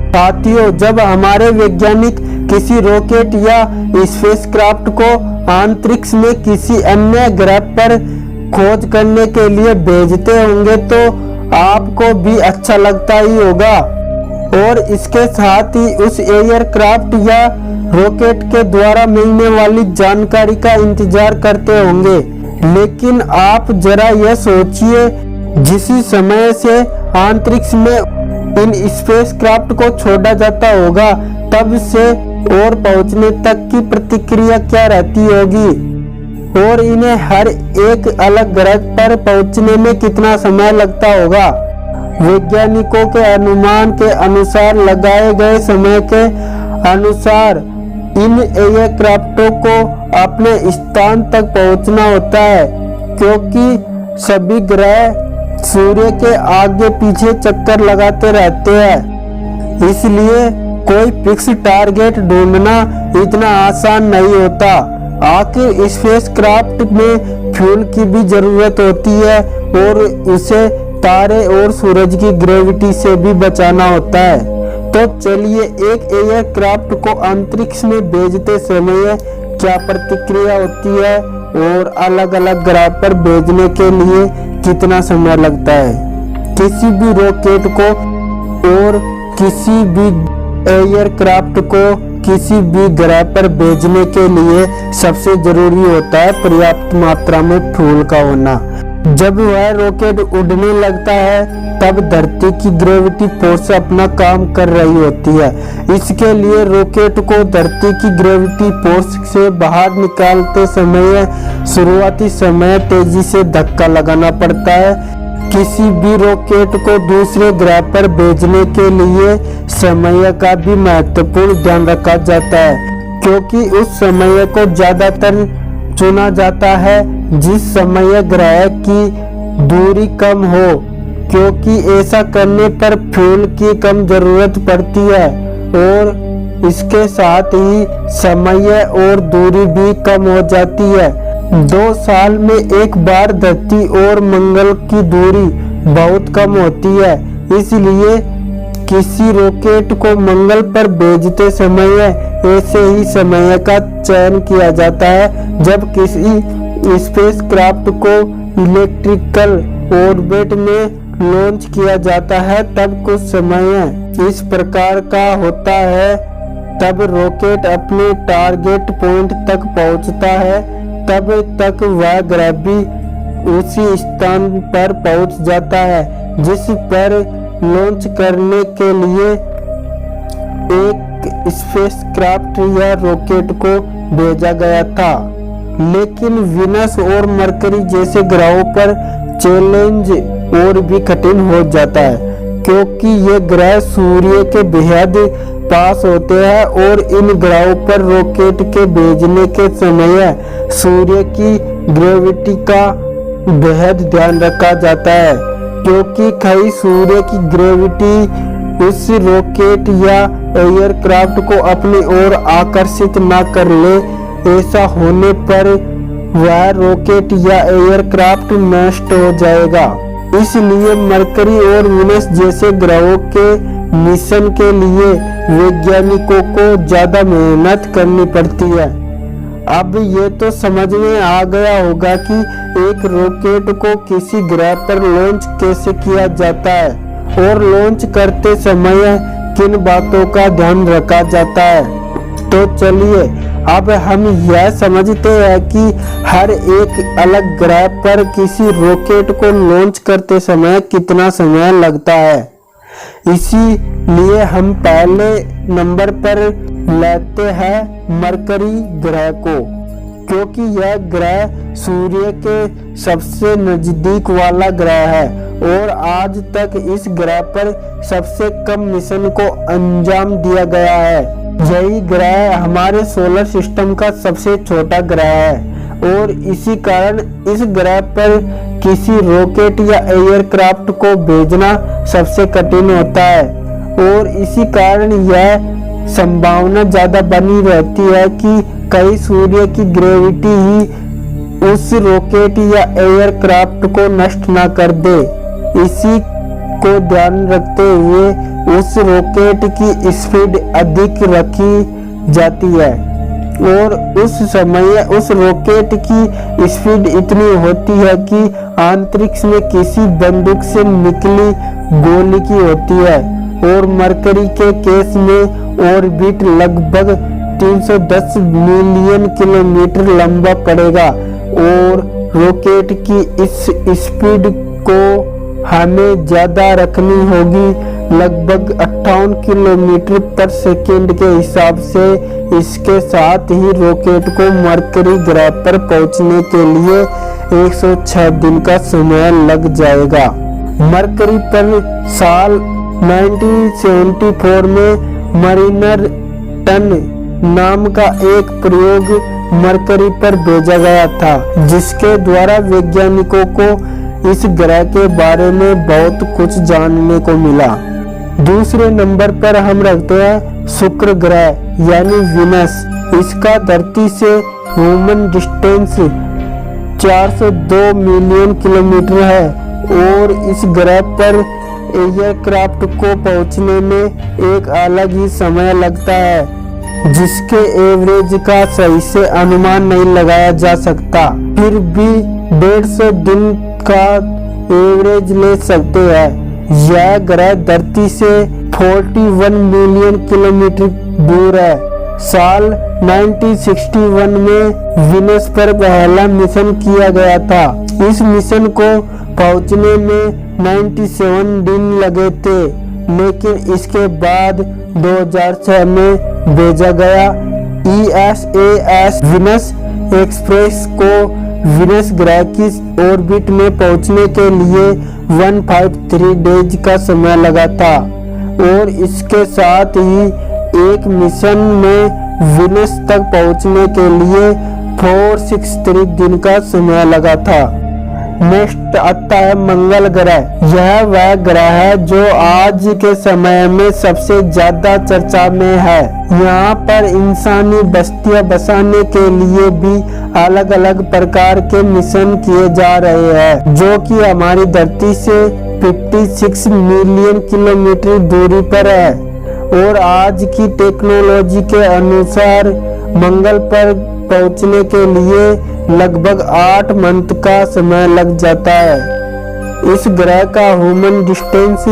साथियों, जब हमारे वैज्ञानिक किसी रॉकेट या स्पेसक्राफ्ट को अंतरिक्ष में किसी अन्य ग्रह पर खोज करने के लिए भेजते होंगे तो आपको भी अच्छा लगता ही होगा और इसके साथ ही उस एयरक्राफ्ट या रॉकेट के द्वारा मिलने वाली जानकारी का इंतजार करते होंगे। लेकिन आप जरा यह सोचिए, जिस समय से अंतरिक्ष में इन स्पेसक्राफ्ट को छोड़ा जाता होगा तब से और पहुंचने तक की प्रतिक्रिया क्या रहती होगी और इन्हें हर एक अलग ग्रह पर पहुंचने में कितना समय लगता होगा। वैज्ञानिकों के अनुमान के अनुसार लगाए गए समय के अनुसार इन एयरक्राफ्टों को अपने स्थान तक पहुंचना होता है, क्योंकि सभी ग्रह सूर्य के आगे पीछे चक्कर लगाते रहते हैं, इसलिए कोई फिक्स टारगेट ढूंढना इतना आसान नहीं होता। आखिर स्पेसक्राफ्ट में फ्यूल की भी जरूरत होती है और उसे तारे और सूरज की ग्रेविटी से भी बचाना होता है। तो चलिए एक एयरक्राफ्ट को अंतरिक्ष में भेजते समय क्या प्रतिक्रिया होती है और अलग अलग ग्रह पर भेजने के लिए कितना समय लगता है। किसी भी रॉकेट को और किसी भी एयरक्राफ्ट को किसी भी ग्रह पर भेजने के लिए सबसे जरूरी होता है पर्याप्त मात्रा में फ्यूल का होना। जब वह रॉकेट उड़ने लगता है तब धरती की ग्रेविटी फोर्स अपना काम कर रही होती है। इसके लिए रॉकेट को धरती की ग्रेविटी फोर्स से बाहर निकालते समय शुरुआती समय तेजी से धक्का लगाना पड़ता है। किसी भी रॉकेट को दूसरे ग्रह पर भेजने के लिए समय का भी महत्वपूर्ण ध्यान रखा जाता है, क्योंकि उस समय को ज्यादातर चुना जाता है जिस समय ग्रह की दूरी कम हो, क्योंकि ऐसा करने पर फ्यूल की कम जरूरत पड़ती है और इसके साथ ही समय और दूरी भी कम हो जाती है। 2 साल में एक बार धरती और मंगल की दूरी बहुत कम होती है, इसलिए किसी रॉकेट को मंगल पर भेजते समय ऐसे ही समय का चयन किया जाता है। जब किसी स्पेसक्राफ्ट को इलेक्ट्रिकल ऑर्बिट में लॉन्च किया जाता है तब कुछ समय इस प्रकार का होता है। तब रॉकेट अपने टारगेट पॉइंट तक पहुंचता है, तब तक वह ग्रह भी उसी स्थान पर पहुंच जाता है जिस पर लॉन्च करने के लिए एक स्पेसक्राफ्ट या रॉकेट को भेजा गया था। लेकिन वीनस और मरकरी जैसे ग्रहों पर चैलेंज और भी कठिन हो जाता है, क्योंकि ये ग्रह सूर्य के बेहद पास होते हैं और इन ग्रहों पर रॉकेट के भेजने के समय सूर्य की ग्रेविटी का बेहद ध्यान रखा जाता है, क्योंकि कहीं सूर्य की ग्रेविटी उस रॉकेट या एयरक्राफ्ट को अपनी ओर आकर्षित न कर ले। ऐसा होने पर वह रॉकेट या एयरक्राफ्ट नष्ट हो जाएगा। इसलिए मरकरी और वीनस जैसे ग्रहों के मिशन के लिए वैज्ञानिकों को ज्यादा मेहनत करनी पड़ती है। अब ये तो समझ में आ गया होगा कि एक रॉकेट को किसी ग्रह पर लॉन्च कैसे किया जाता है और लॉन्च करते समय किन बातों का ध्यान रखा जाता है। तो चलिए अब हम यह समझते हैं कि हर एक अलग ग्रह पर किसी रॉकेट को लॉन्च करते समय कितना समय लगता है। इसीलिए हम पहले नंबर पर लेते हैं मरकरी ग्रह को, क्योंकि यह ग्रह सूर्य के सबसे नजदीक वाला ग्रह है और आज तक इस ग्रह पर सबसे कम मिशन को अंजाम दिया गया है। यही ग्रह हमारे सोलर सिस्टम का सबसे छोटा ग्रह है और इसी कारण इस ग्रह पर किसी रॉकेट या एयरक्राफ्ट को भेजना सबसे कठिन होता है और इसी कारण यह संभावना ज्यादा बनी रहती है कि कहीं सूर्य की ग्रेविटी ही उस रॉकेट या एयरक्राफ्ट को नष्ट ना कर दे। इसी को ध्यान रखते हुए उस रॉकेट की स्पीड अधिक रखी जाती है और उस समय उस रॉकेट की स्पीड इतनी होती है कि अंतरिक्ष में किसी बंदूक से निकली गोली की होती है। और मरकरी के केस में ऑर्बिट लगभग 310 मिलियन किलोमीटर लंबा पड़ेगा और रॉकेट की इस स्पीड को हमें ज्यादा रखनी होगी, लगभग 58 किलोमीटर पर सेकंड के हिसाब से। इसके साथ ही रॉकेट को मरकरी ग्रह पर पहुंचने के लिए 106 दिन का समय लग जाएगा। मरकरी पर साल 1974 में मरीनर 10 नाम का एक प्रयोग मरकरी पर भेजा गया था, जिसके द्वारा वैज्ञानिकों को इस ग्रह के बारे में बहुत कुछ जानने को मिला। दूसरे नंबर पर हम रखते हैं शुक्र ग्रह यानी वीनस। इसका धरती से ह्यूमन डिस्टेंस 402 मिलियन किलोमीटर है और इस ग्रह पर एयरक्राफ्ट को पहुंचने में एक अलग ही समय लगता है, जिसके एवरेज का सही से अनुमान नहीं लगाया जा सकता। फिर भी 150 दिन का एवरेज ले सकते हैं। यह ग्रह धरती से 41 मिलियन किलोमीटर दूर है। साल 1961 में वीनस पर पहला मिशन किया गया था। इस मिशन को पहुंचने में 97 दिन लगे थे, लेकिन इसके बाद 2006 में भेजा गया ESAS वीनस एक्सप्रेस को वीनस ग्रह की ऑर्बिट में पहुंचने के लिए 153 डेज का समय लगा था और इसके साथ ही एक मिशन में वीनस तक पहुंचने के लिए 463 दिन का समय लगा था। नेक्स्ट आता है मंगल ग्रह। यह वह ग्रह है जो आज के समय में सबसे ज्यादा चर्चा में है। यहाँ पर इंसानी बस्तियां बसाने के लिए भी अलग अलग प्रकार के मिशन किए जा रहे हैं, जो कि हमारी धरती से 56 मिलियन किलोमीटर दूरी पर है और आज की टेक्नोलॉजी के अनुसार मंगल पर पहुंचने के लिए लगभग 8 मंथ का समय लग जाता है। इस ग्रह का ह्यूमन डिस्टेंस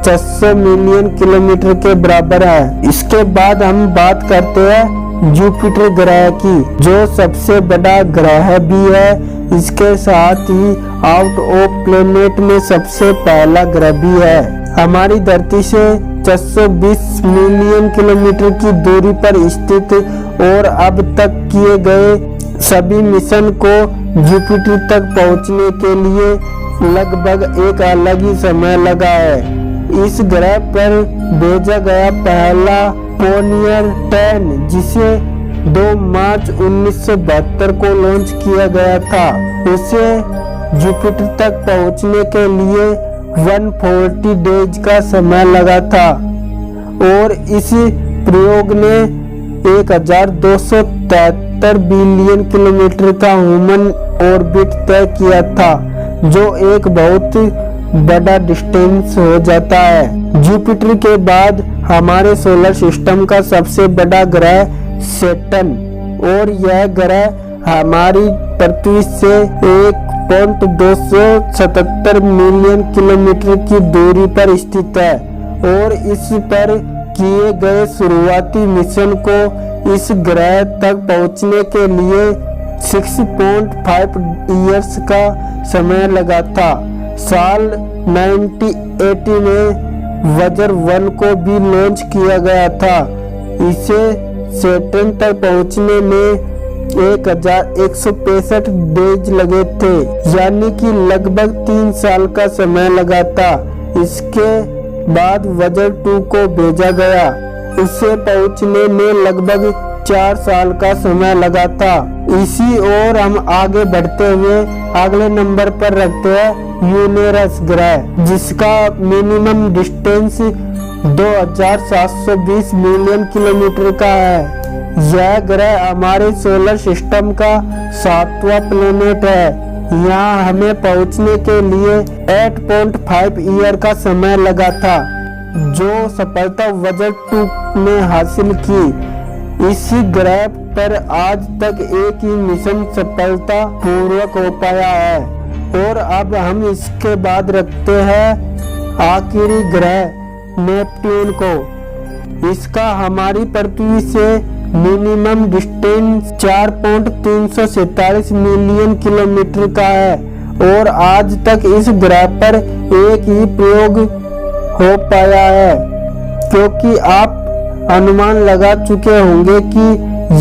600 मिलियन किलोमीटर के बराबर है। इसके बाद हम बात करते हैं जुपिटर ग्रह की, जो सबसे बड़ा ग्रह भी है। इसके साथ ही आउट ऑफ प्लेनेट में सबसे पहला ग्रह भी है। हमारी धरती से 620 मिलियन किलोमीटर की दूरी पर स्थित और अब तक किए गए सभी मिशन को जुपिटर तक पहुंचने के लिए लगभग एक अलग ही समय लगा है। इस ग्रह पर भेजा गया पहला पोनियर 10, जिसे 2 मार्च 1972 को लॉन्च किया गया था, उसे जुपिटर तक पहुंचने के लिए 140 डेज का समय लगा था और इस प्रयोग ने 1273 बिलियन किलोमीटर का ह्यूमन ऑर्बिट तय किया था, जो एक बहुत बड़ा डिस्टेंस हो जाता है। जुपिटर के बाद हमारे सोलर सिस्टम का सबसे बड़ा ग्रह सैटर्न, और यह ग्रह हमारी पृथ्वी से 1.277 मिलियन किलोमीटर की दूरी पर स्थित है और इस पर किए गए शुरुआती मिशन को इस ग्रह तक पहुंचने के लिए 6.5 इयर्स का समय लगा था। साल 1980 में वजर 1 को भी लॉन्च किया गया था। इसे सैटर्न तक पहुंचने में 1165 डेज लगे थे, यानी कि लगभग 3 साल का समय लगा था। इसके बाद वजर 2 को भेजा गया, उसे पहुंचने में लगभग 4 साल का समय लगा था। इसी ओर हम आगे बढ़ते हुए अगले नंबर पर रखते हैं यूरेनस ग्रह, जिसका मिनिमम डिस्टेंस 2720 मिलियन किलोमीटर का है। यह ग्रह हमारे सोलर सिस्टम का 7वां प्लेनेट है। यहाँ हमें पहुँचने के लिए 8.5 ईयर का समय लगा था। जो सफलता वॉयेजर 2 ने हासिल की। इसी ग्रह पर आज तक एक ही मिशन सफलता पूर्वक हो पाया है और अब हम इसके बाद रखते हैं आखिरी ग्रह नेपट्टून को। इसका हमारी पृथ्वी से मिनिमम डिस्टेंस 4.347 मिलियन किलोमीटर का है और आज तक इस ग्रह पर एक ही प्रयोग हो पाया है, क्योंकि आप अनुमान लगा चुके होंगे कि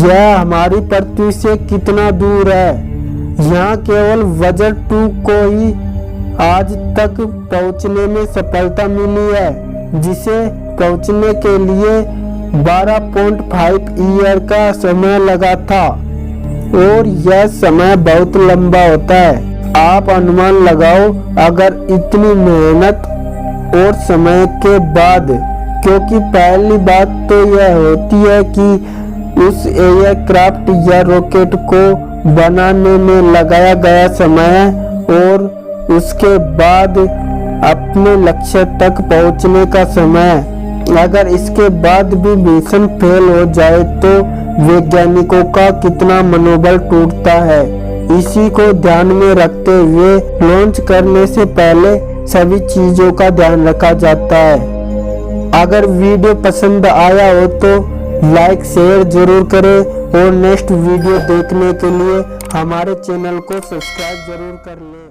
यह हमारी पृथ्वी से कितना दूर है। यहाँ केवल वॉयेजर 2 को ही आज तक पहुँचने में सफलता मिली है, जिसे पहुँचने के लिए 12.5 ईयर का समय लगा था और यह समय बहुत लंबा होता है। आप अनुमान लगाओ, अगर इतनी मेहनत और समय के बाद, क्योंकि पहली बात तो यह होती है कि उस एयरक्राफ्ट या रॉकेट को बनाने में लगाया गया समय और उसके बाद अपने लक्ष्य तक पहुंचने का समय, अगर इसके बाद भी मिशन फेल हो जाए तो वैज्ञानिकों का कितना मनोबल टूटता है। इसी को ध्यान में रखते हुए लॉन्च करने से पहले सभी चीजों का ध्यान रखा जाता है। अगर वीडियो पसंद आया हो तो लाइक शेयर जरूर करें और नेक्स्ट वीडियो देखने के लिए हमारे चैनल को सब्सक्राइब जरूर कर लें।